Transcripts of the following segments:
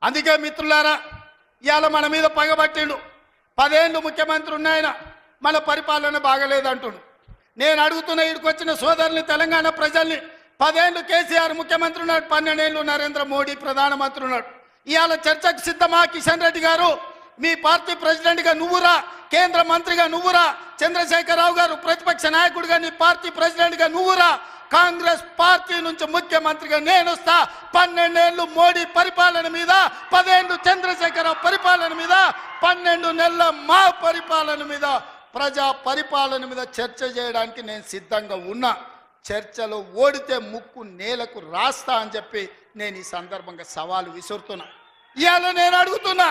అందుకే మిత్రులారా, ఇవాళ మన మీద పగబట్టిండు. 10 ఏళ్ళు ముఖ్యమంత్రి ఉన్నాయన, మన పరిపాలన బాగలేదంటుండు. నేను అడుగుతున్న ఈడికొచ్చిన సోదరుని, తెలంగాణ ప్రజల్ని, 10 ఏళ్ళు కేసీఆర్ ముఖ్యమంత్రి ఉన్నాడు, 12 ఏళ్ళు నరేంద్ర మోడీ ప్రధానమంత్రి ఉన్నాడు. ఇవాళ చర్చకు సిద్ధమా? కిషన్ రెడ్డి గారు, మీ పార్టీ ప్రెసిడెంట్గా నువ్వురా, కేంద్ర మంత్రిగా నువ్వురా, చంద్రశేఖరరావు గారు ప్రతిపక్ష నాయకుడిగా నీ పార్టీ ప్రెసిడెంట్గా నువ్వురా, కాంగ్రెస్ పార్టీ నుంచి ముఖ్యమంత్రిగా నేను వస్తా. 12 ఏళ్ళు మోడీ పరిపాలన మీద, 10 ఏళ్ళు చంద్రశేఖరరావు పరిపాలన మీద, 12 నెలల మా పరిపాలన మీద, ప్రజా పరిపాలన మీద చర్చ చేయడానికి నేను సిద్ధంగా ఉన్నా. చర్చలో ఓడితే ముక్కు నేలకు రాస్తా అని చెప్పి నేను ఈ సందర్భంగా సవాలు విసురుతున్నా. ఇవాళ నేను అడుగుతున్నా,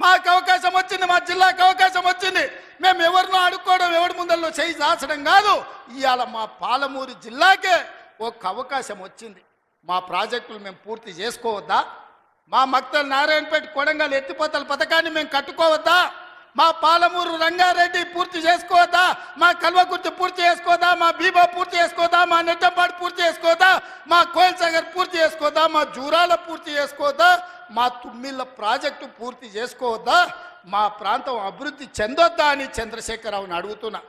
మాకు అవకాశం వచ్చింది, మా జిల్లాకు అవకాశం వచ్చింది, మేము ఎవరినో అడుక్కోవడం, ఎవరి ముందల్లో చేయి దాచడం కాదు. ఇవాళ మా పాలమూరు జిల్లాకే ఒక అవకాశం వచ్చింది. మా ప్రాజెక్టులు మేము పూర్తి చేసుకోవద్దా? మా మక్తల్ నారాయణపేట కొడంగల్ ఎత్తిపోతల పథకాన్ని మేము కట్టుకోవద్దా? మా పాలమూరు రంగారెడ్డి పూర్తి చేసుకోవద్దా? మా కల్వకుర్తి పూర్తి చేసుకోవద్దా? మా బీబా పూర్తి చేసుకోవద్దా? మా నెట్టంపాడు పూర్తి చేసుకోవద్దా? మా కోయల్ సాగర్ పూర్తి చేసుకోవద్దా? మా జూరాల పూర్తి చేసుకోవద్దా? మా తుమ్మిళ్ళ ప్రాజెక్టు పూర్తి చేసుకోవద్దా? మా ప్రాంతం అభివృద్ధి చెందొద్దా అని చంద్రశేఖరరావుని అడుగుతున్నా.